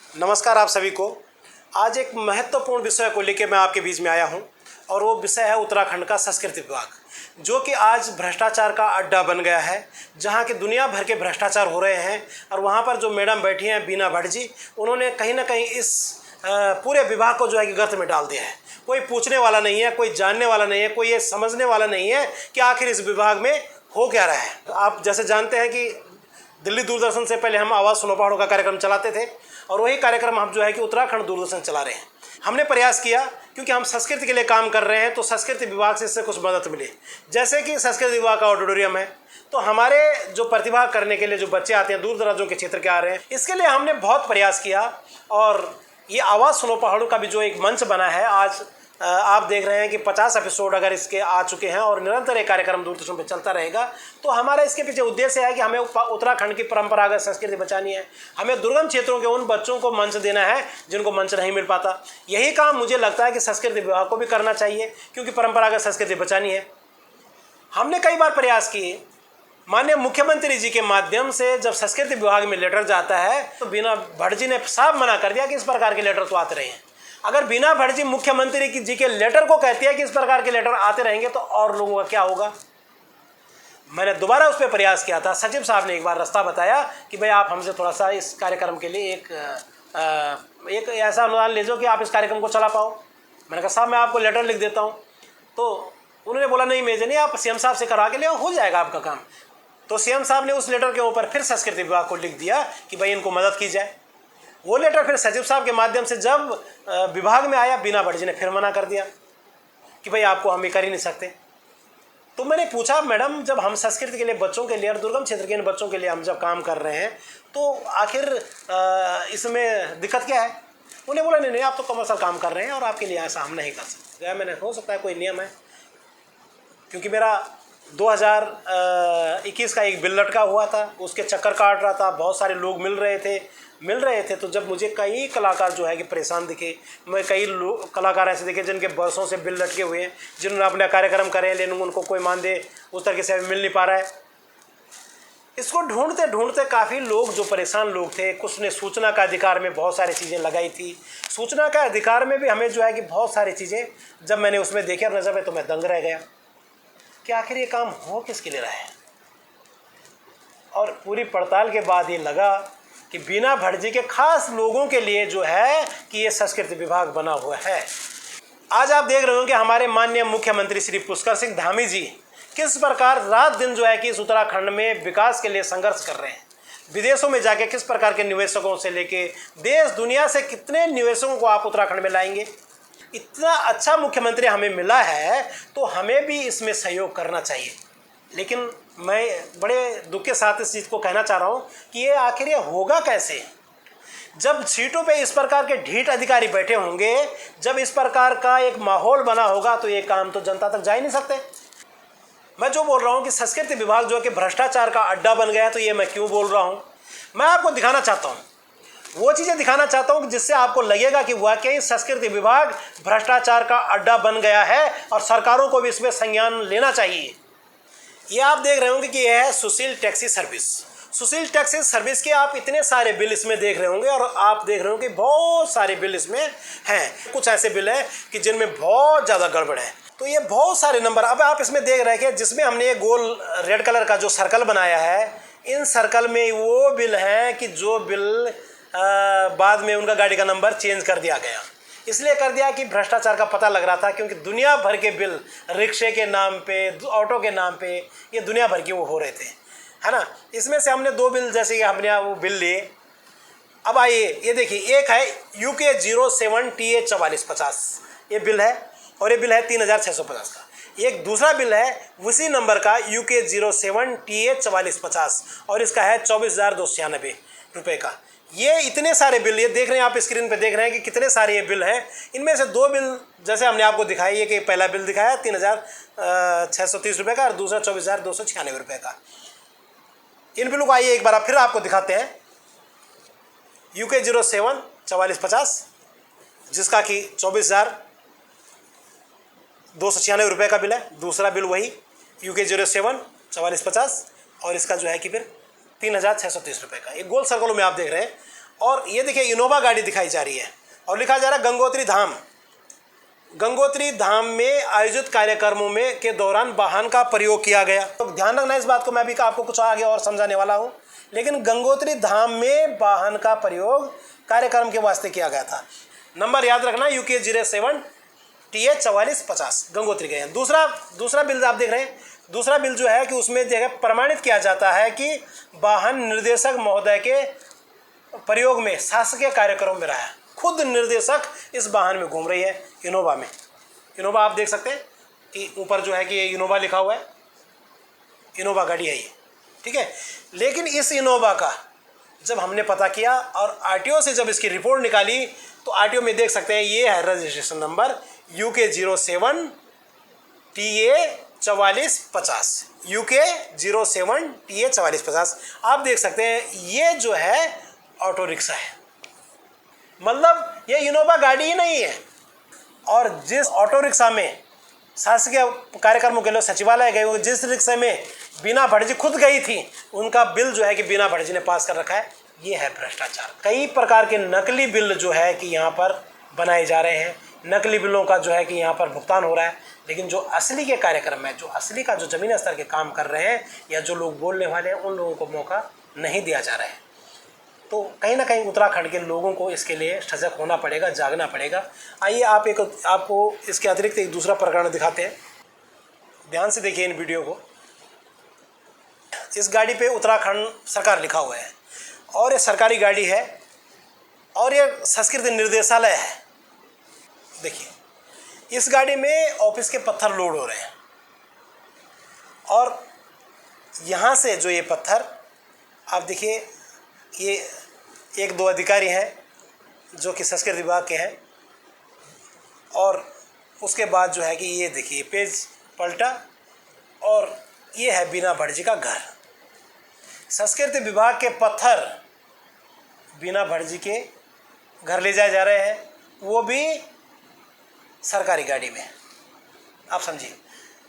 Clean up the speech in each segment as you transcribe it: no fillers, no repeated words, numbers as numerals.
नमस्कार आप सभी को। आज एक महत्वपूर्ण विषय को लेकर मैं आपके बीच में आया हूं और वो विषय है उत्तराखंड का संस्कृति विभाग, जो कि आज भ्रष्टाचार का अड्डा बन गया है, जहां के दुनिया भर के भ्रष्टाचार हो रहे हैं। और वहां पर जो मैडम बैठी हैं बीना भट्ट जी, उन्होंने कहीं ना कहीं इस पूरे विभाग को जो है कि गर्त में डाल दिया है। कोई पूछने वाला नहीं है, कोई जानने वाला नहीं है, कोई ये समझने वाला नहीं है कि आखिर इस विभाग में हो क्या रहा है। आप जैसे जानते हैं कि दिल्ली दूरदर्शन से पहले हम आवाज़ सुनो पहाड़ों का कार्यक्रम चलाते थे और वही कार्यक्रम हम जो है कि उत्तराखंड दूरदर्शन चला रहे हैं। हमने प्रयास किया क्योंकि हम संस्कृति के लिए काम कर रहे हैं, तो संस्कृति विभाग से इससे कुछ मदद मिले। जैसे कि संस्कृति विभाग का ऑडिटोरियम है, तो हमारे जो प्रतिभा करने के लिए जो बच्चे आते हैं, दूर दराजों के क्षेत्र के आ रहे हैं, इसके लिए हमने बहुत प्रयास किया। और ये आवाज़ सुनो पहाड़ों का भी जो एक मंच बना है, आज आप देख रहे हैं कि 50 एपिसोड अगर इसके आ चुके हैं और निरंतर एक कार्यक्रम दूरदर्शन पर चलता रहेगा। तो हमारा इसके पीछे उद्देश्य है कि हमें उत्तराखंड की परंपरागत संस्कृति बचानी है। हमें दुर्गम क्षेत्रों के उन बच्चों को मंच देना है जिनको मंच नहीं मिल पाता। यही काम मुझे लगता है कि संस्कृति विभाग को भी करना चाहिए, क्योंकि परंपरागत संस्कृति बचानी है। हमने कई बार प्रयास किए। माननीय मुख्यमंत्री जी के माध्यम से जब संस्कृति विभाग में लेटर जाता है तो बीना भट्ट जी ने साफ मना कर दिया कि इस प्रकार के लेटर तो आते रहे हैं। अगर बीना भट्ट जी मुख्यमंत्री जी के लेटर को कहती है कि इस प्रकार के लेटर आते रहेंगे, तो और लोगों का क्या होगा। मैंने दोबारा उस पर प्रयास किया था। सचिव साहब ने एक बार रास्ता बताया कि भाई आप हमसे थोड़ा सा इस कार्यक्रम के लिए एक ऐसा अनुदान ले जाओ कि आप इस कार्यक्रम को चला पाओ। मैंने कहा साहब मैं आपको लेटर लिख देता हूँ। तो उन्होंने बोला नहीं मेजर नहीं, आप सीएम साहब से करवा के ले, हो जाएगा आपका काम। तो सीएम साहब ने उस लेटर के ऊपर फिर संस्कृति विभाग को लिख दिया कि भाई इनको मदद की जाए। वो लेटर फिर सचिव साहब के माध्यम से जब विभाग में आया, बीना भट्ट जी ने फिर मना कर दिया कि भाई आपको हम ये कर ही नहीं सकते। तो मैंने पूछा मैडम, जब हम संस्कृति के लिए बच्चों के लिए और दुर्गम क्षेत्र के इन बच्चों के लिए हम जब काम कर रहे हैं, तो आखिर इसमें दिक्कत क्या है। उन्हें बोला नहीं आप तो कमर्शियल काम कर रहे हैं और आपके लिए ऐसा हम नहीं कर सकते। मैंने हो सकता है कोई नियम है, क्योंकि मेरा 2021 का एक बिल लटका हुआ था, उसके चक्कर काट रहा था। बहुत सारे लोग मिल रहे थे। तो जब मुझे कई कलाकार जो है कि परेशान दिखे, मैं कई कलाकार ऐसे दिखे जिनके बरसों से बिल लटके हुए हैं, जिन्होंने अपने कार्यक्रम करे लेकिन उनको कोई मानदेय उस तरीके से मिल नहीं पा रहा है। इसको ढूंढते ढूंढते काफ़ी लोग जो परेशान लोग थे, कुछ ने सूचना का अधिकार में बहुत सारी चीज़ें लगाई थी। सूचना का अधिकार में भी हमें जो है कि बहुत सारी चीज़ें जब मैंने उसमें देखे और नज़र में, तो मैं दंग रह गया कि आखिर ये काम हो किसके लिए रहा है। और पूरी पड़ताल के बाद ये लगा कि बीना भट्ट जी के खास लोगों के लिए जो है कि ये संस्कृति विभाग बना हुआ है। आज आप देख रहे हो कि हमारे माननीय मुख्यमंत्री श्री पुष्कर सिंह धामी जी किस प्रकार रात दिन जो है कि इस उत्तराखंड में विकास के लिए संघर्ष कर रहे हैं। विदेशों में जाके किस प्रकार के निवेशकों से लेके देश दुनिया से कितने निवेशकों को आप उत्तराखंड में लाएंगे। इतना अच्छा मुख्यमंत्री हमें मिला है, तो हमें भी इसमें सहयोग करना चाहिए। लेकिन मैं बड़े दुख के साथ इस चीज़ को कहना चाह रहा हूँ कि ये आखिर ये होगा कैसे। जब सीटों पे इस प्रकार के ढीठ अधिकारी बैठे होंगे, जब इस प्रकार का एक माहौल बना होगा, तो ये काम तो जनता तक जा ही नहीं सकते। मैं जो बोल रहा हूँ कि संस्कृति विभाग जो कि भ्रष्टाचार का अड्डा बन गया है, तो ये मैं क्यों बोल रहा हूँ, मैं आपको दिखाना चाहता हूँ, वो चीज़ें दिखाना चाहता हूँ जिससे आपको लगेगा कि वाकई संस्कृति विभाग भ्रष्टाचार का अड्डा बन गया है और सरकारों को भी इसमें संज्ञान लेना चाहिए। ये आप देख रहे होंगे कि यह है सुशील टैक्सी सर्विस। सुशील टैक्सी सर्विस के आप इतने सारे बिल इसमें देख रहे होंगे और आप देख रहे होंगे बहुत सारे बिल इसमें हैं। कुछ ऐसे बिल हैं कि जिनमें बहुत ज़्यादा गड़बड़ है। तो ये बहुत सारे नंबर अब आप इसमें देख रहे हैं कि जिसमें हमने ये गोल रेड कलर का जो सर्कल बनाया है, इन सर्कल में वो बिल हैं कि जो बिल बाद में उनका गाड़ी का नंबर चेंज कर दिया गया। इसलिए कर दिया कि भ्रष्टाचार का पता लग रहा था, क्योंकि दुनिया भर के बिल रिक्शे के नाम पे, ऑटो के नाम पे, ये दुनिया भर के वो हो रहे थे, है ना। इसमें से हमने 2 बिल जैसे कि हमने वो बिल लिए। अब आइए ये देखिए, एक है UK 07 TA 4450, ये बिल है और ये बिल है 3650 का। एक दूसरा बिल है उसी नंबर का UK 07 TA 4450 और इसका है 24,296 रुपये का। ये इतने सारे बिल, ये देख रहे हैं आप स्क्रीन पे देख रहे हैं कि कितने सारे ये बिल हैं। इनमें से 2 बिल जैसे हमने आपको दिखाई है कि पहला बिल दिखाया 3,630 रुपये का और दूसरा 24,296 रुपये का। इन बिलों को आइए एक बार फिर आपको दिखाते हैं। UK 07 4450 जिसका कि 24,296 रुपये का बिल है। दूसरा बिल वही UK 07 4450 और इसका जो है कि फिर 3,630 रुपये का। एक गोल सर्कलों में आप देख रहे हैं। और ये देखिए इनोवा गाड़ी दिखाई जा रही है और लिखा जा रहा है गंगोत्री धाम। गंगोत्री धाम में आयोजित कार्यक्रमों में के दौरान वाहन का प्रयोग किया गया। तो ध्यान रखना इस बात को, मैं भी आपको कुछ आगे और समझाने वाला हूँ। लेकिन गंगोत्री धाम में वाहन का प्रयोग कार्यक्रम के वास्ते किया गया था। नंबर याद रखना UK07 TH 4450 गंगोत्री गए हैं। दूसरा बिल आप देख रहे हैं। दूसरा बिल जो है कि उसमें जगह प्रमाणित किया जाता है कि वाहन निर्देशक महोदय के प्रयोग में शासकीय कार्यक्रम में रहा है। खुद निर्देशक इस वाहन में घूम रही है, इनोवा में। इनोवा आप देख सकते हैं कि ऊपर जो है कि ये इनोवा लिखा हुआ है, इनोवा गाड़ी है ये, ठीक है। लेकिन इस इनोवा का जब हमने पता किया और आरटीओ से जब इसकी रिपोर्ट निकाली तो आरटीओ में देख सकते हैं ये है registration number UK07 TA 4450 UK07 TA 4450। आप देख सकते हैं ये जो है ऑटो रिक्शा है, मतलब ये इनोवा गाड़ी ही नहीं है। और जिस ऑटो रिक्शा में शासकीय कार्यक्रमों के लिए सचिवालय गए हुए, जिस रिक्शे में बीना भटजी खुद गई थी, उनका बिल जो है कि बीना भटजी ने पास कर रखा है। ये है भ्रष्टाचार। कई प्रकार के नकली बिल जो है कि यहाँ पर बनाए जा रहे हैं, नकली बिलों का जो है कि यहाँ पर भुगतान हो रहा है। लेकिन जो असली के कार्यक्रम है, जो असली का जो ज़मीनी स्तर के काम कर रहे हैं या जो लोग बोलने वाले हैं, उन लोगों को मौका नहीं दिया जा रहा है। तो कहीं ना कहीं उत्तराखंड के लोगों को इसके लिए सजग होना पड़ेगा, जागना पड़ेगा। आइए आपको इसके अतिरिक्त एक दूसरा प्रकरण दिखाते हैं। ध्यान से देखिए इन वीडियो को। इस गाड़ी पे उत्तराखंड सरकार लिखा हुआ है और ये सरकारी गाड़ी है और ये संस्कृति निर्देशालय है। देखिए इस गाड़ी में ऑफिस के पत्थर लोड हो रहे हैं और यहाँ से जो ये पत्थर आप देखिए, ये 1-2 अधिकारी हैं जो कि संस्कृति विभाग के हैं। और उसके बाद जो है कि ये देखिए पेज पलटा और ये है बीना भटजी का घर। संस्कृति विभाग के पत्थर बीना भटजी के घर ले जाए जा रहे हैं, वो भी सरकारी गाड़ी में। आप समझिए,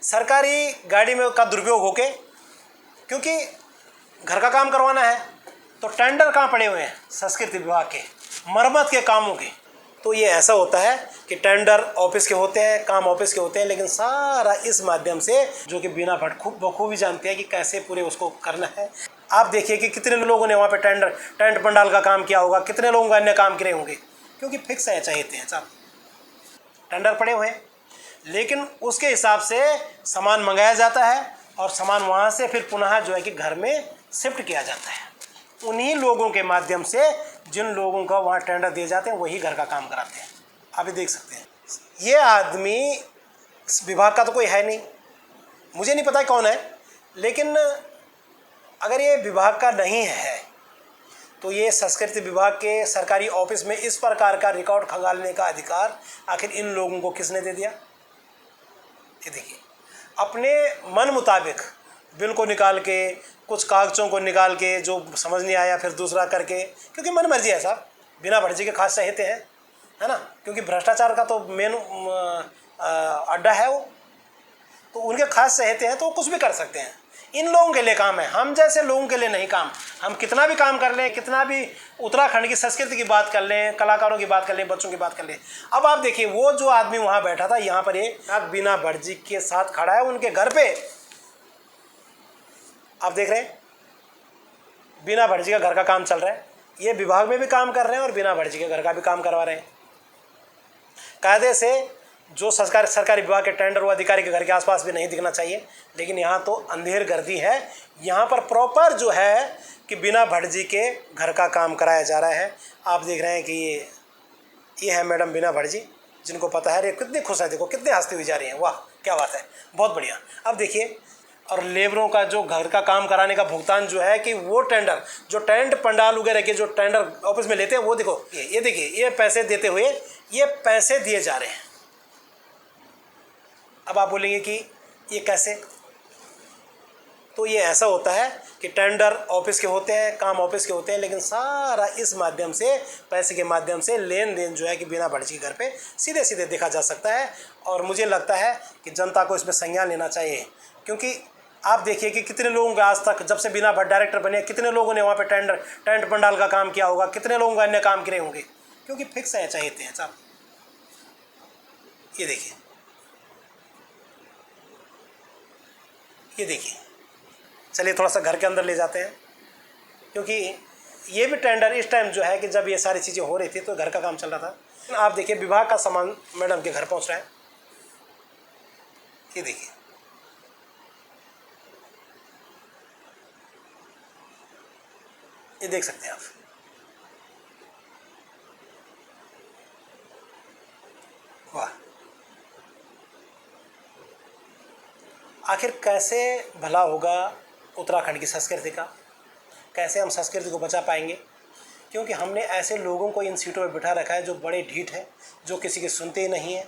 सरकारी गाड़ी में का दुरुपयोग होके, क्योंकि घर का काम करवाना है तो टेंडर कहाँ पड़े हुए हैं संस्कृति विभाग के मरम्मत के कामों के। तो ये ऐसा होता है कि टेंडर ऑफिस के होते हैं, काम ऑफिस के होते हैं, लेकिन सारा इस माध्यम से जो कि बीना भट्ट बखूबी जानते हैं कि कैसे पूरे उसको करना है। आप देखिए कि कितने लोगों ने वहाँ पे टेंट पंडाल का काम किया होगा, कितने लोगों का अन्य काम करे होंगे, क्योंकि फिक्स है चाहिए हैं साहब, टेंडर पड़े हुए हैं। लेकिन उसके हिसाब से सामान मंगाया जाता है और सामान वहाँ से फिर पुनः जो है कि घर में शिफ्ट किया जाता है। उन्हीं लोगों के माध्यम से जिन लोगों का वहाँ टेंडर दिए जाते हैं वही घर का काम कराते हैं। आप ये देख सकते हैं। ये आदमी इस विभाग का तो कोई है नहीं, मुझे नहीं पता कौन है, लेकिन अगर ये विभाग का नहीं है तो ये संस्कृति विभाग के सरकारी ऑफिस में इस प्रकार का रिकॉर्ड खंगालने का अधिकार आखिर इन लोगों को किसने दे दिया? ये देखिए, अपने मन मुताबिक बिल को निकाल के, कुछ कागज़ों को निकाल के, जो समझ नहीं आया फिर दूसरा करके, क्योंकि मन मर्जी है साहब, बिना भटजी के खास चाहते हैं, है ना, क्योंकि भ्रष्टाचार का तो मेन अड्डा है वो, तो उनके खास चाहते हैं तो वो कुछ भी कर सकते हैं। इन लोगों के लिए काम है, हम जैसे लोगों के लिए नहीं काम। हम कितना भी काम कर लें, कितना भी उत्तराखंड की संस्कृति की बात कर लें, कलाकारों की बात कर लें, बच्चों की बात कर लें। अब आप देखिए, वो जो आदमी वहाँ बैठा था, यहाँ पर ये बिना भटजी के साथ खड़ा है उनके घर पे। आप देख रहे हैं, बिना भटजी का घर का काम चल रहा है। ये विभाग में भी काम कर रहे हैं और बिना भटजी के घर का भी काम करवा रहे हैं। कायदे से जो सरकारी विभाग के टेंडर वो अधिकारी के घर के आसपास भी नहीं दिखना चाहिए, लेकिन यहाँ तो अंधेर गर्दी है। यहाँ पर प्रॉपर जो है कि बिना भटजी के घर का काम कराया जा रहा है। आप देख रहे हैं कि ये है मैडम बिना भटजी, जिनको पता है। कितनी खुश है, देखो कितने हंसती हुई जा रही हैं, वाह क्या बात है, बहुत बढ़िया। अब देखिए, और लेबरों का जो घर का काम कराने का भुगतान जो है कि वो टेंडर, जो टेंट पंडाल वगैरह के जो टेंडर ऑफिस में लेते हैं, वो देखो ये देखिए, ये पैसे देते हुए ये पैसे दिए जा रहे हैं। अब आप बोलेंगे कि ये कैसे? तो ये ऐसा होता है कि टेंडर ऑफिस के होते हैं, काम ऑफिस के होते हैं, लेकिन सारा इस माध्यम से, पैसे के माध्यम से लेन देन जो है कि बिना भटजी के घर पे सीधे सीधे देखा जा सकता है। और मुझे लगता है कि जनता को इसमें संज्ञान लेना चाहिए, क्योंकि आप देखिए कि कितने लोगों के आज तक, जब से बिना भट्ट डायरेक्टर बने, कितने लोगों ने वहाँ पे टेंट पंडाल का काम किया होगा, कितने लोगों का अन्य काम करे होंगे, क्योंकि फिक्स है चाहते हैं साहब। ये देखिए, ये देखिए, चलिए थोड़ा सा घर के अंदर ले जाते हैं, क्योंकि ये भी टेंडर इस टाइम जो है कि जब ये सारी चीज़ें हो रही थी तो घर का काम चल रहा था। आप देखिए विभाग का सामान मैडम के घर पहुंच रहा है। ये देखिए, ये देख सकते हैं आप। वाह, आखिर कैसे भला होगा उत्तराखंड की संस्कृति का, कैसे हम संस्कृति को बचा पाएंगे, क्योंकि हमने ऐसे लोगों को इन सीटों पर बिठा रखा है जो बड़े ढीठ हैं, जो किसी की सुनते ही नहीं हैं।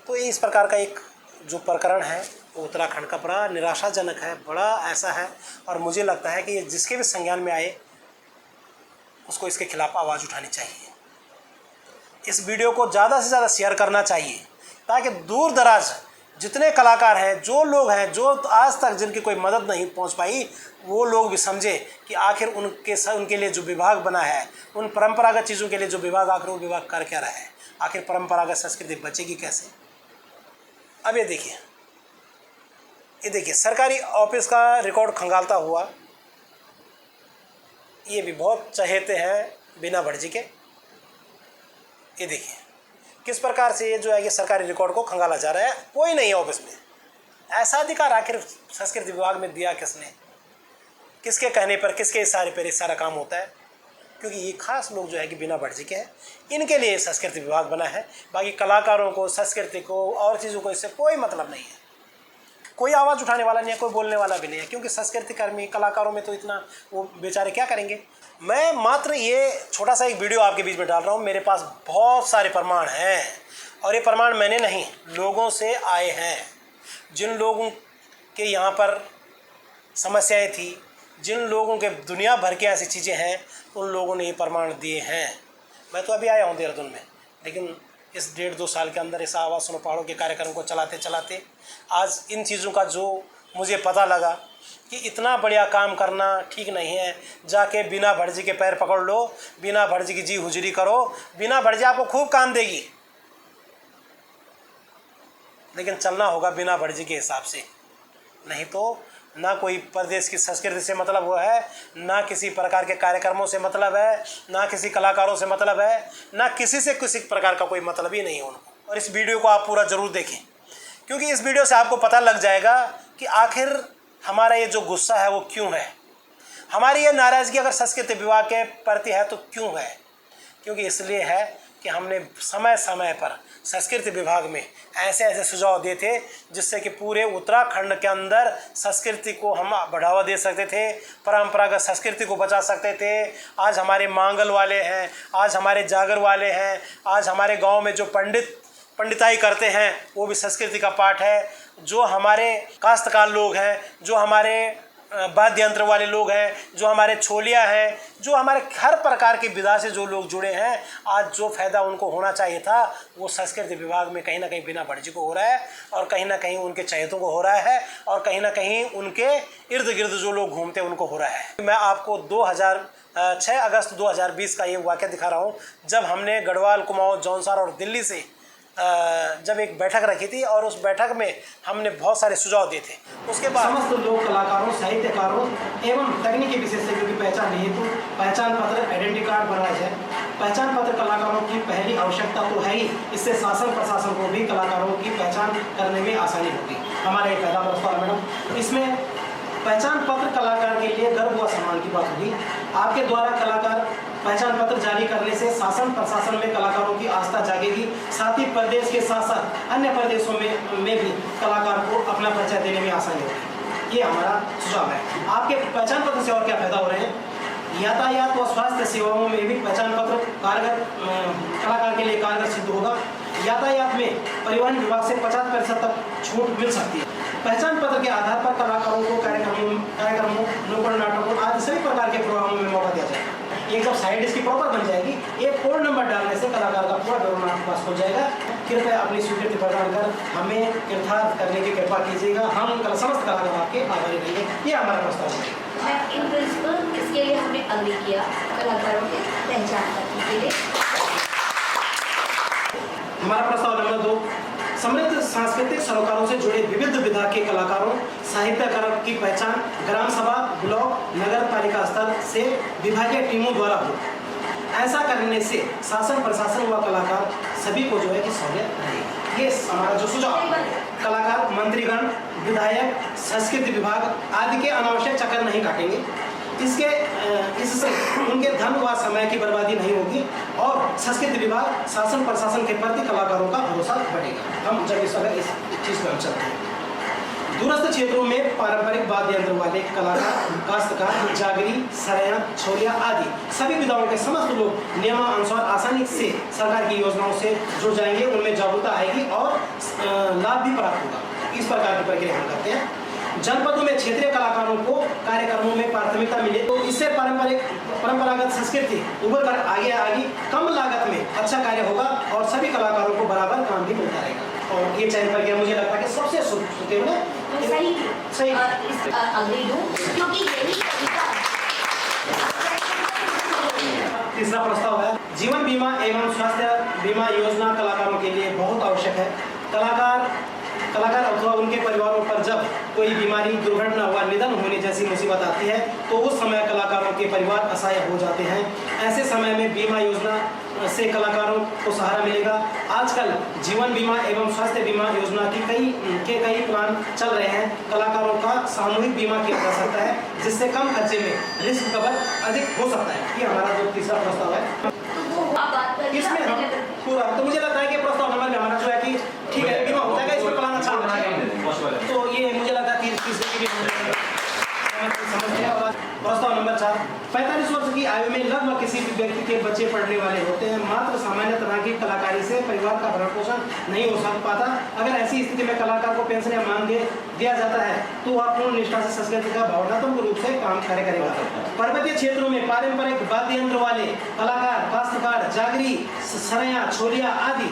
तो इस प्रकार का एक जो प्रकरण है वो उत्तराखंड का बड़ा निराशाजनक है, बड़ा ऐसा है, और मुझे लगता है कि ये जिसके भी संज्ञान में आए उसको इसके खिलाफ आवाज़ उठानी चाहिए। इस वीडियो को ज़्यादा से ज़्यादा शेयर करना चाहिए, ताकि दूर दराज जितने कलाकार हैं, जो लोग हैं, जो आज तक जिनकी कोई मदद नहीं पहुंच पाई, वो लोग भी समझे कि आखिर उनके लिए जो विभाग बना है, उन परंपरागत चीज़ों के लिए जो विभाग, आखिर वो विभाग कर क्या रहा है, आखिर परंपरागत संस्कृति बचेगी कैसे। अब ये देखिए, ये देखिए सरकारी ऑफिस का रिकॉर्ड खंगालता हुआ, ये भी बहुत चहेते हैं बिना भट्ट जी के। ये देखिए किस प्रकार से ये जो है कि सरकारी रिकॉर्ड को खंगाला जा रहा है, कोई नहीं है ऑफिस में। ऐसा अधिकार आखिर संस्कृति विभाग में दिया किसने, किसके कहने पर, किसके इशारे पर ये सारा काम होता है, क्योंकि ये खास लोग जो है कि बिना भट्ट जी के हैं, इनके लिए संस्कृति विभाग बना है। बाकी कलाकारों को, संस्कृति को और चीज़ों को इससे कोई मतलब नहीं है, कोई आवाज़ उठाने वाला नहीं है, कोई बोलने वाला भी नहीं है, क्योंकि संस्कृति कर्मी कलाकारों में तो इतना वो बेचारे क्या करेंगे। मैं मात्र ये छोटा सा एक वीडियो आपके बीच में डाल रहा हूँ। मेरे पास बहुत सारे प्रमाण हैं, और ये प्रमाण मैंने नहीं, लोगों से आए हैं। जिन लोगों के यहाँ पर समस्याएं थी, जिन लोगों के दुनिया भर के ऐसी चीज़ें हैं, उन लोगों ने ये प्रमाण दिए हैं। मैं तो अभी आया हूँ देहरादून में, लेकिन इस 1.5-2 साल के अंदर इस आवाज़ सुनो पहाड़ों के कार्यक्रम को चलाते चलाते आज इन चीज़ों का जो मुझे पता लगा कि इतना बढ़िया काम करना ठीक नहीं है। जाके बिना भट्ट जी के पैर पकड़ लो, बिना भट्ट जी की जी हुजरी करो, बिना भट्ट जी आपको खूब काम देगी, लेकिन चलना होगा बिना भट्ट जी के हिसाब से। नहीं तो ना कोई प्रदेश की संस्कृति से मतलब वो है, ना किसी प्रकार के कार्यक्रमों से मतलब है, ना किसी कलाकारों से मतलब है, ना किसी से किसी प्रकार का कोई मतलब ही नहीं है उनको। और इस वीडियो को आप पूरा ज़रूर देखें, क्योंकि इस वीडियो से आपको पता लग जाएगा कि आखिर हमारा ये जो गुस्सा है वो क्यों है, हमारी ये नाराज़गी अगर संस्कृति विभाग के प्रति है तो क्यों है। क्योंकि इसलिए है कि हमने समय समय पर संस्कृति विभाग में ऐसे ऐसे सुझाव दिए थे जिससे कि पूरे उत्तराखंड के अंदर संस्कृति को हम बढ़ावा दे सकते थे, परंपरागत संस्कृति को बचा सकते थे। आज हमारे मांगल वाले हैं, आज हमारे जागर वाले हैं, आज हमारे गांव में जो पंडिताई करते हैं वो भी संस्कृति का पार्ट है। जो हमारे काश्तकार लोग हैं, जो हमारे वाद्य यंत्र वाले लोग हैं, जो हमारे छोलिया हैं, जो हमारे हर प्रकार की विधा से जो लोग जुड़े हैं, आज जो फ़ायदा उनको होना चाहिए था वो संस्कृति विभाग में कहीं ना कहीं बिना भट्ट जी को हो रहा है, और कहीं ना कहीं उनके चहेतों को हो रहा है, और कहीं ना कहीं उनके इर्द गिर्द जो लोग घूमते हैं उनको हो रहा है। मैं आपको 6 अगस्त 2020 का ये वाक़या दिखा रहा हूँ, जब हमने गढ़वाल, कुमाऊँ, जौनसार और दिल्ली से जब एक बैठक रखी थी, और उस बैठक में हमने बहुत सारे सुझाव दिए थे। उसके बाद समस्त लोक कलाकारों, साहित्यकारों एवं तकनीकी विशेषज्ञों की पहचान हेतु पहचान पत्र आइडेंटिटी कार्ड बनाया जाए। पहचान पत्र कलाकारों की पहली आवश्यकता तो है ही, इससे शासन प्रशासन को भी कलाकारों की पहचान करने में आसानी होगी। हमारा एक पहला प्रस्ताव है मैडम, इसमें पहचान पत्र कलाकार के लिए गर्व व सम्मान की बात होगी। आपके द्वारा कलाकार पहचान पत्र जारी करने से शासन प्रशासन में कलाकारों की आस्था जागेगी, साथ ही प्रदेश के साथ साथ अन्य प्रदेशों में भी कलाकार को अपना परिचय देने में आसानी होगी। ये हमारा सुझाव है। आपके पहचान पत्र से और क्या फायदा हो रहे हैं? यातायात व स्वास्थ्य सेवाओं में भी पहचान पत्र कारगर कलाकार के लिए कारगर सिद्ध होगा। यातायात में परिवहन विभाग से 50% तक छूट मिल सकती है। पहचान पत्र के आधार पर कलाकारों को कार्यक्रमों, नुक्कड़ नाटकों आदि सभी प्रकार के प्रोग्रामों में मौका दिया जाएगा। एक जब साइड इसकी प्रॉपर बन जाएगी, एक कोड नंबर डालने से कलाकार का पूरा विवरण आपके पास हो जाएगा। कृपया अपनी स्वीकृति प्रदान कर हमें कृतार्थ करने की कृपा कीजिएगा। हम कल समस्त कलाकार आपके आभारी रहेंगे। ये हमारा प्रस्ताव है। इन प्रिंसिपल इसके लिए हमने अग्री किया कलाकारों के पहचान करने के लिए। हमारा प्रस्ताव नंबर 2, समृद्ध सांस्कृतिक सरोकारों से जुड़े विविध विधा के कलाकारों साहित्यकारों की पहचान ग्राम सभा, ब्लॉक, नगर पालिका स्तर से विभागीय टीमों द्वारा हो। ऐसा करने से शासन प्रशासन व कलाकार सभी को जो है कि सहूलियत रहेगी। ये हमारा जो सुझाव, कलाकार मंत्रीगण, विधायक, संस्कृति विभाग आदि के अनावश्यक चक्कर नहीं काटेंगे। इससे उनके धन व समय की बर्बादी नहीं होगी और संस्कृति विभाग शासन प्रशासन के प्रति कलाकारों का भरोसा बढ़ेगा। हम जब इस चीज़ पर हम चलते हैं, दूरस्थ क्षेत्रों में पारंपरिक वाद्य यंत्र वाले कलाकार, काश्तकार, जागरी, सरया, छोलिया आदि सभी विधाओं के समस्त लोग नियमानुसार आसानी से सरकार की योजनाओं से जुड़ जाएंगे। उनमें जागरूकता आएगी और लाभ भी प्राप्त होगा। इस प्रकार की प्रक्रिया हम करते हैं। जनपदों में क्षेत्रीय कलाकारों को कार्यक्रमों में प्राथमिकता मिले तो इससे परंपरागत संस्कृति उभर कर आगे आएगी। कम लागत में अच्छा कार्य होगा और सभी कलाकारों को बराबर काम भी मिलता रहेगा। और ये चयन प्रक्रिया मुझे लगता है कि सबसे सुटेबल है। सही अग्री दूं क्योंकि यही तरीका है। तीसरा प्रस्ताव है जीवन बीमा एवं स्वास्थ्य बीमा योजना कलाकारों के लिए बहुत आवश्यक है। कलाकार अथवा उनके परिवारों पर जब कोई बीमारी, दुर्घटना व निधन होने जैसी मुसीबत आती है तो उस समय कलाकारों के परिवार असहाय हो जाते हैं। ऐसे समय में बीमा योजना से कलाकारों को सहारा मिलेगा। आजकल जीवन बीमा एवं स्वास्थ्य बीमा योजना की कई प्लान चल रहे हैं। कलाकारों का सामूहिक बीमा किया जा सकता है जिससे कम खर्चे में रिस्क कवर अधिक हो सकता है। ये हमारा जो तीसरा प्रस्ताव है इसमें हम पूरा, तो मुझे लगता है कि प्रस्ताव नंबर में हमारा जो है कि ठीक है बीमा हो जाएगा, इस पर प्लान अच्छा होना चाहिए। तो ये मुझे लगता है तीसरे की समझ है। और प्रस्ताव नंबर 4, 45 वर्ष की आयु में लगभग किसी भी व्यक्ति के बच्चे पढ़ने वाले होते हैं। मात्र सामान्य तरह की कलाकारी से परिवार का भरण पोषण नहीं हो पाता। अगर ऐसी स्थिति में कलाकार को पेंशन या मानदेय दिया जाता है तो वह पूर्ण निष्ठा से संस्कृति का भावनात्मक रूप से काम करेगा। पर्वतीय क्षेत्रों में पारंपरिक वाद्य यंत्र वाले कलाकार, काश्तकार, जागरी, सरया, छोलिया आदि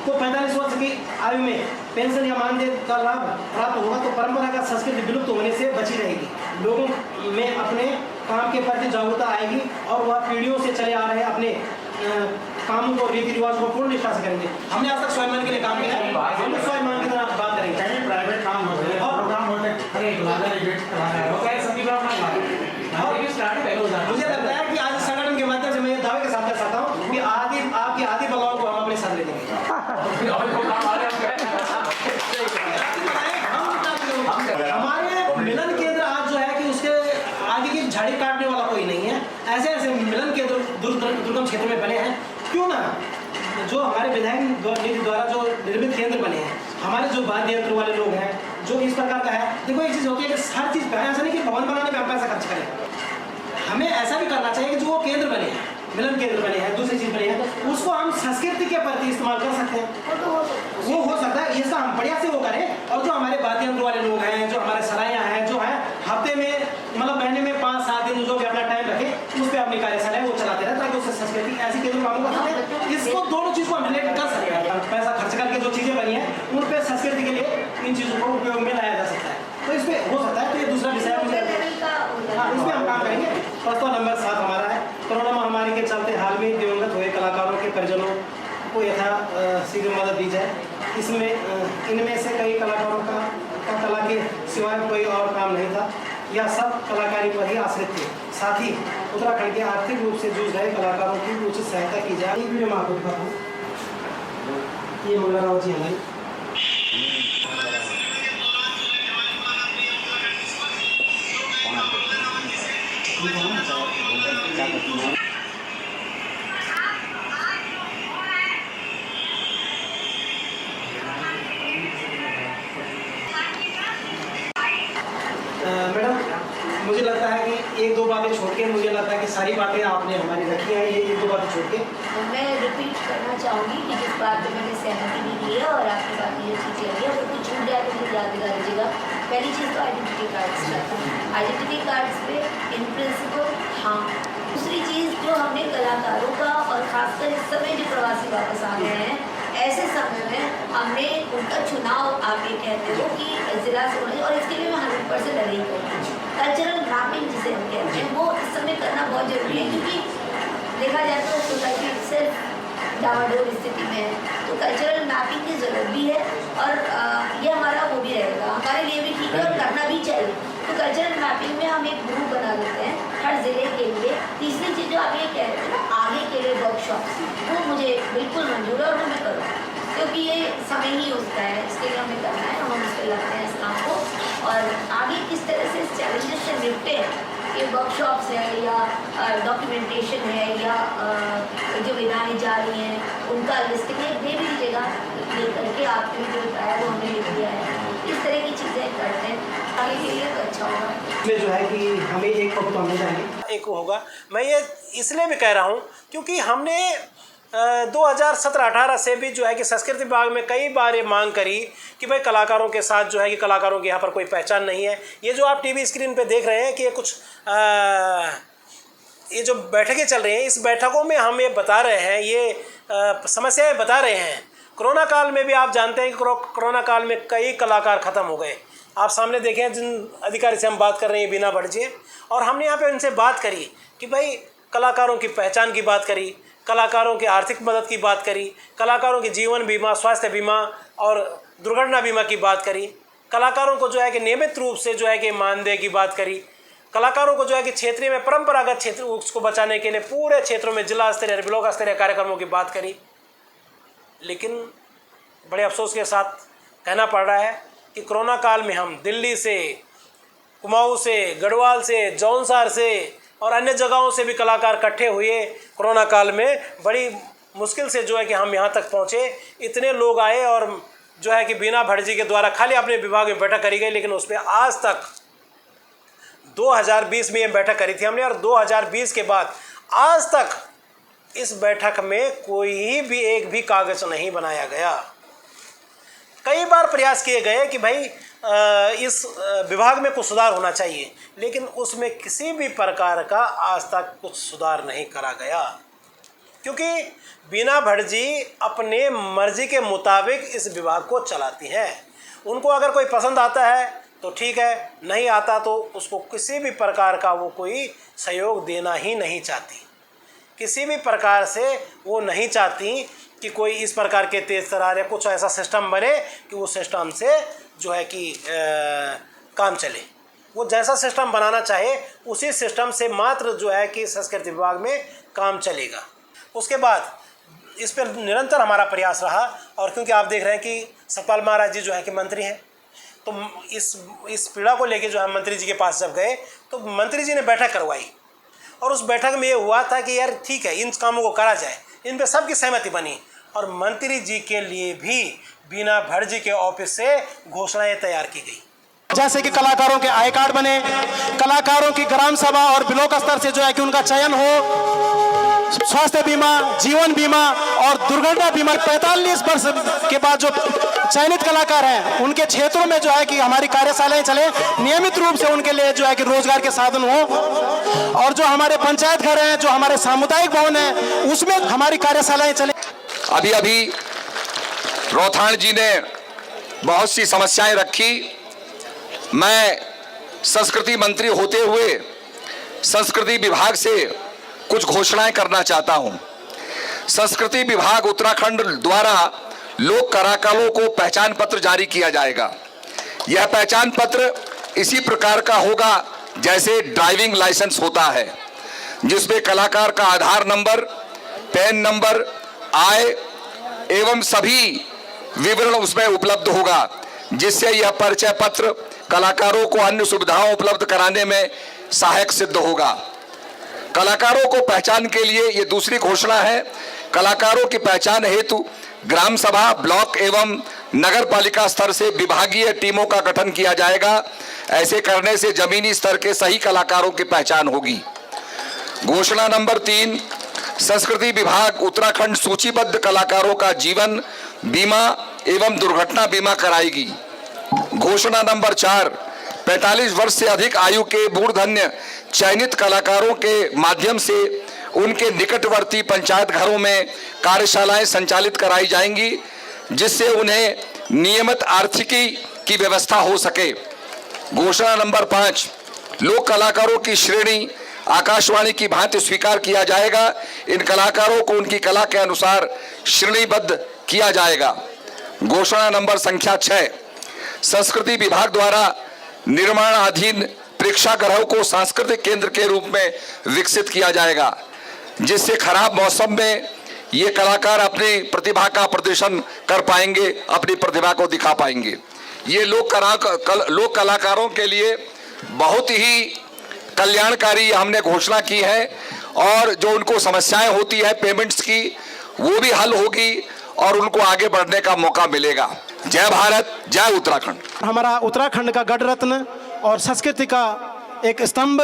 को 45 वर्ष की आयु में पेंशन या मानदेय का लाभ प्राप्त होगा तो परंपरागत संस्कृति विलुप्त होने से बची रहेगी। लोगों में अपने काम के प्रति जागरूकता आएगी और वह पीढ़ियों से चले आ रहे अपने कामों को, रीति रिवाज को पूर्ण निष्ठा से करेंगे। हमने आज तक स्वाभिमान के लिए काम किया है, हम लोग स्वाभिमान की तरह बात करेंगे। प्राइवेट काम होते हैं और प्रोग्राम होते हैं, मुझे लगता है कि आज संगठन के माध्यम से मैं ये दावे के साथ कर सकता हूँ कि आपकी आधी बलाओं को हम अपने साथ ले लेंगे। हमारे मिलन केंद्र आज जो है कि उसके आगे की झाड़ी काटने वाला कोई नहीं है। ऐसे मिलन केंद्र दुर्गम क्षेत्र में बने हैं। क्यों ना जो हमारे विधायक निधि द्वारा जो निर्मित केंद्र बने हैं, हमारे जो वाद्य यंत्र वाले लोग हैं, जो इस प्रकार का है, देखो एक चीज़ होती है कि हर चीज़ पे ऐसा नहीं कि भवन बनाने पे हम पैसा खर्च करें। हमें ऐसा भी करना चाहिए कि जो वो केंद्र बने हैं, मिलन केंद्र बने हैं, दूसरी चीज़ बनी है, उसको हम संस्कृति के प्रति इस्तेमाल कर सकते हैं। वो हो सकता है, इसका हम बढ़िया से वो करें। और जो हमारे वाद्य यंत्र वाले लोग हैं, जो हमारे सराइयाँ हैं, जो है हफ्ते में मतलब महीने में 5-7 दिन जो भी अपना टाइम रखें उस पर अपनी कार्यशाला वो चलाते रहे ताकि उससे संस्कृति ऐसी केंद्र काम कर सकते हैं। इसको दोनों चीज़ को हम रिलेट कर सकते हैं। पैसा खर्च करके जो चीज़ें बनी हैं उन पर संस्कृति के लिए इन चीज़ों को उपयोग में लाया जा सकता है। तो इस पर हो सकता है। तो ये दूसरा विषय हाँ, इसमें हम काम करेंगे। प्रस्ताव नंबर 7 हमारा है कोरोना महामारी के चलते हाल में दिवंगत हुए कलाकारों के परिजनों को शीघ्र मदद दी जाए। इनमें से कई कलाकारों का कला के सिवाय कोई और काम नहीं था। यह सब कलाकारी पर ही आश्रित थे। साथ ही उत्तराखंड के आर्थिक रूप से जूझ रहे कलाकारों की उचित सहायता की जाए। ये वीडियो मैं आपको दिखाता हूँ। ये मंगला राव जी हमारी मैडम, मुझे लगता है कि एक दो बातें छोड़ के, मुझे लगता है कि सारी बातें आपने हमारी रखी हैं। ये एक दो बातें छोड़ के मैं रिपीट करना चाहूँगी कि जिस बात पे मैंने सहमति नहीं दी है और आपकी बात ये चीज़ें आई है, अगर कुछ छूट जाए तो मुझे याद दिला दीजिएगा। पहली चीज़ तो आइडेंटिटी कार्ड्स का था। आइडेंटिटी कार्ड्स पे इन प्रिंसिपल हाँ दूसरी चीज़ जो हमने कलाकारों का और खासकर इस समय जो प्रवासी वापस आ गए हैं, ऐसे समय में हमने उनका चुनाव, आप ये कहते हो कि जिला से होने, और इसके लिए मैं 100% अग्री करती हूँ। कल्चरल मैपिंग जिसे हम कहते हैं, वो इस समय करना बहुत जरूरी है, क्योंकि देखा जाए तो सोसाइटी सिर्फ डावाडोल स्थिति में है, तो कल्चरल मैपिंग की ज़रूरत भी है, और ये हमारा वो भी रहेगा, हमारे लिए भी ठीक है और करना भी चाहिए। तो कल्चरल मैपिंग में हम एक ग्रुप बना लेते हैं हर ज़िले के लिए। तीसरी चीज़ जो आप ये कह रहे थे ना, आगे के लिए वर्कशॉप्स, वो मुझे बिल्कुल मंजूर है और मैं करूँ, क्योंकि ये समय ही होता है, इसके लिए हमें करना है, हम उस पर लगते हैं इस काम को, और आगे किस तरह से इस चैलेंजेस से निपटे, ये वर्कशॉप्स है या डॉक्यूमेंटेशन है या जो विधाएँ जा रही हैं उनका लिस्टिंग है, दे भी दीजिएगा लेकर के, आपने भी जो बताया वो हमने लिख दिया है। इस तरह की चीज़ें करते हैं आगे के लिए, तो अच्छा होगा। इसमें जो है कि हमें एक पक्ष तो मिल जाएंगे, एक होगा। मैं ये इसलिए भी कह रहा हूँ क्योंकि हमने 2017-18 से भी जो है कि संस्कृति विभाग में कई बार ये मांग करी कि भाई कलाकारों के साथ जो है कि कलाकारों की यहाँ पर कोई पहचान नहीं है। ये जो आप टीवी स्क्रीन पे देख रहे हैं कि ये कुछ ये जो बैठकें चल रही हैं, इस बैठकों में हम ये बता रहे हैं, ये समस्याएं बता रहे हैं। कोरोना काल में भी आप जानते हैं कि कोरोना काल में कई कलाकार ख़त्म हो गए। आप सामने देखें, जिन अधिकारी से हम बात कर रहे हैं, बीना भटजी, और हमने यहाँ पे उनसे बात करी कि भाई कलाकारों की पहचान की बात करी, कलाकारों की आर्थिक मदद की बात करी, कलाकारों के जीवन बीमा, स्वास्थ्य बीमा और दुर्घटना बीमा की बात करी, कलाकारों को जो है कि नियमित रूप से जो है कि मानदेय की बात करी, कलाकारों को जो है कि क्षेत्रीय में परंपरागत क्षेत्र उसको बचाने के लिए पूरे क्षेत्रों में जिला स्तरीय, ब्लॉक स्तरीय कार्यक्रमों की बात करी। लेकिन बड़े अफसोस के साथ कहना पड़ रहा है कि कोरोना काल में हम दिल्ली से, कुमाऊं से, गढ़वाल से, जौनसार से और अन्य जगहों से भी कलाकार इकट्ठे हुए। कोरोना काल में बड़ी मुश्किल से जो है कि हम यहाँ तक पहुँचे। इतने लोग आए और जो है कि बीना भटजी के द्वारा खाली अपने विभाग में बैठक करी गई, लेकिन उस पर आज तक 2020 में ये बैठक करी थी हमने, और 2020 के बाद आज तक इस बैठक में कोई भी एक भी कागज नहीं बनाया गया। कई बार प्रयास किए गए कि भाई इस विभाग में कुछ सुधार होना चाहिए, लेकिन उसमें किसी भी प्रकार का आज तक कुछ सुधार नहीं करा गया, क्योंकि बीना भटजी अपने मर्जी के मुताबिक इस विभाग को चलाती हैं। उनको अगर कोई पसंद आता है तो ठीक है, नहीं आता तो उसको किसी भी प्रकार का वो कोई सहयोग देना ही नहीं चाहती। किसी भी प्रकार से वो नहीं चाहती कि कोई इस प्रकार के तेज तरार या कुछ ऐसा सिस्टम बने कि वो सिस्टम से जो है कि काम चले। वो जैसा सिस्टम बनाना चाहे उसी सिस्टम से मात्र जो है कि संस्कृति विभाग में काम चलेगा। उसके बाद इस पर निरंतर हमारा प्रयास रहा, और क्योंकि आप देख रहे हैं कि सतपाल महाराज जी जो है कि मंत्री हैं, तो इस पीड़ा को लेके जो है मंत्री जी के पास जब गए तो मंत्री जी ने बैठक करवाई, और उस बैठक में ये हुआ था कि यार ठीक है, इन कामों को करा जाए। इन पे सबकी सहमति बनी, और मंत्री जी के लिए भी बीना भटजी के ऑफिस से घोषणाएं तैयार की गई, जैसे कि कलाकारों के आई कार्ड बने, कलाकारों की ग्राम सभा और ब्लॉक स्तर से जो है कि उनका चयन हो, स्वास्थ्य बीमा, जीवन बीमा और दुर्घटना बीमा। 45 वर्ष के बाद जो चयनित कलाकार हैं उनके क्षेत्रों में जो है कि हमारी कार्यशालाएं चले, नियमित रूप से उनके लिए जो है कि रोजगार के साधन हो, और जो हमारे पंचायत घर हैं, जो हमारे सामुदायिक भवन हैं, उसमें हमारी कार्यशालाएं चले। अभी अभी रोथाण जी ने बहुत सी समस्याएं रखी। मैं संस्कृति मंत्री होते हुए संस्कृति विभाग से कुछ घोषणाएं करना चाहता हूं। संस्कृति विभाग उत्तराखंड द्वारा लोक कलाकारों को पहचान पत्र जारी किया जाएगा। यह पहचान पत्र इसी प्रकार का होगा जैसे ड्राइविंग लाइसेंस होता है, जिसमें कलाकार का आधार नंबर, पैन नंबर, आय एवं सभी विवरण उसमें उपलब्ध होगा, जिससे यह परिचय पत्र कलाकारों को अन्य सुविधाएं उपलब्ध कराने में सहायक सिद्ध होगा। कलाकारों को पहचान के लिए ये दूसरी घोषणा है। कलाकारों की पहचान हेतु ग्राम सभा, ब्लॉक एवं नगर पालिका स्तर से विभागीय टीमों का गठन किया जाएगा। ऐसे करने से जमीनी स्तर के सही कलाकारों की पहचान होगी। घोषणा नंबर 3, संस्कृति विभाग उत्तराखंड सूचीबद्ध कलाकारों का जीवन बीमा एवं दुर्घटना बीमा कराएगी। घोषणा नंबर 4, 45 वर्ष से अधिक आयु के मूर्धन्य चयनित कलाकारों के माध्यम से उनके निकटवर्ती पंचायत घरों में कार्यशालाएं संचालित कराई जाएंगी, जिससे उन्हें नियमित आर्थिकी की व्यवस्था हो सके। घोषणा नंबर 5, लोक कलाकारों की श्रेणी आकाशवाणी की भांति स्वीकार किया जाएगा। इन कलाकारों को उनकी कला के अनुसार श्रेणीबद्ध किया जाएगा। घोषणा नंबर संख्या 6, संस्कृति विभाग द्वारा निर्माणाधीन प्रेक्षागृह को सांस्कृतिक केंद्र के रूप में विकसित किया जाएगा, जिससे खराब मौसम में ये कलाकार अपनी प्रतिभा का प्रदर्शन कर पाएंगे, अपनी प्रतिभा को दिखा पाएंगे। ये लोक कलाकारों के लिए बहुत ही कल्याणकारी हमने घोषणा की है, और जो उनको समस्याएं होती है पेमेंट्स की, वो भी हल होगी और उनको आगे बढ़ने का मौका मिलेगा। जय भारत, जय उत्तराखंड। हमारा उत्तराखंड का गढ़ रत्न और संस्कृति का एक स्तंभ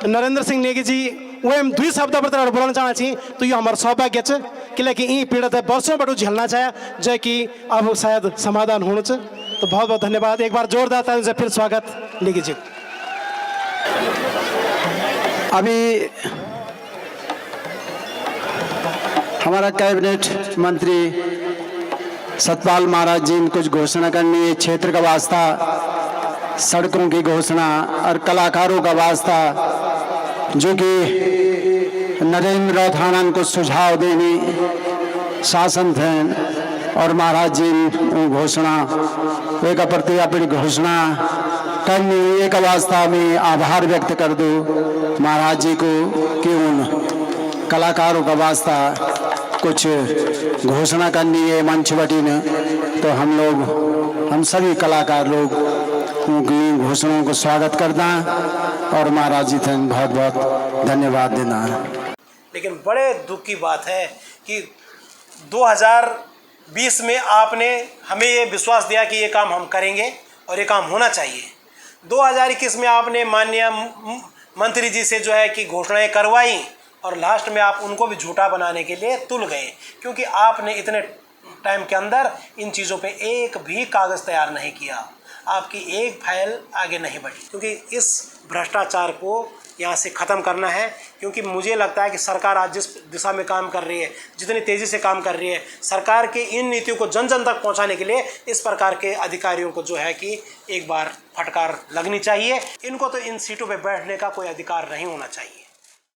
नरेंद्र सिंह नेगी जी वह दुई शब्द पर बोलना चाहना चाहिए तो ये हमारा सौभाग्य है कि यी पीड़ा वर्षों बटू झेलना चाहे जो कि अब शायद समाधान होना चाहिए। तो बहुत बहुत धन्यवाद, एक बार जोरदार तालियों से फिर स्वागत नेगी जी। अभी हमारा कैबिनेट मंत्री सतपाल महाराज जी ने कुछ घोषणा करनी है। क्षेत्र का वास्ता, सड़कों की घोषणा और कलाकारों का वास्ता, जो कि नरेंद्र राठाणन को सुझाव देनी शासन थे और महाराज जी घोषणा एक प्रति अपनी घोषणा करनी। एक वास्ता में आभार व्यक्त कर दो महाराज जी को कि उन कलाकारों का वास्ता कुछ घोषणा करनी है मंच बटी ने। तो हम सभी कलाकार लोग उनकी घोषणाओं को स्वागत करना और महाराज जी थे बहुत बहुत धन्यवाद देना। लेकिन बड़े दुख की बात है कि 2020 में आपने हमें ये विश्वास दिया कि ये काम हम करेंगे और ये काम होना चाहिए। 2021 में आपने माननीय मंत्री जी से जो है कि घोषणाएं करवाई और लास्ट में आप उनको भी झूठा बनाने के लिए तुल गए, क्योंकि आपने इतने टाइम के अंदर इन चीज़ों पे एक भी कागज़ तैयार नहीं किया, आपकी एक फाइल आगे नहीं बढ़ी। क्योंकि इस भ्रष्टाचार को यहाँ से ख़त्म करना है, क्योंकि मुझे लगता है कि सरकार आज जिस दिशा में काम कर रही है, जितनी तेज़ी से काम कर रही है, सरकार के इन नीतियों को जन जन तक पहुँचाने के लिए इस प्रकार के अधिकारियों को जो है कि एक बार फटकार लगनी चाहिए। इनको तो इन सीटों पर बैठने का कोई अधिकार नहीं होना चाहिए।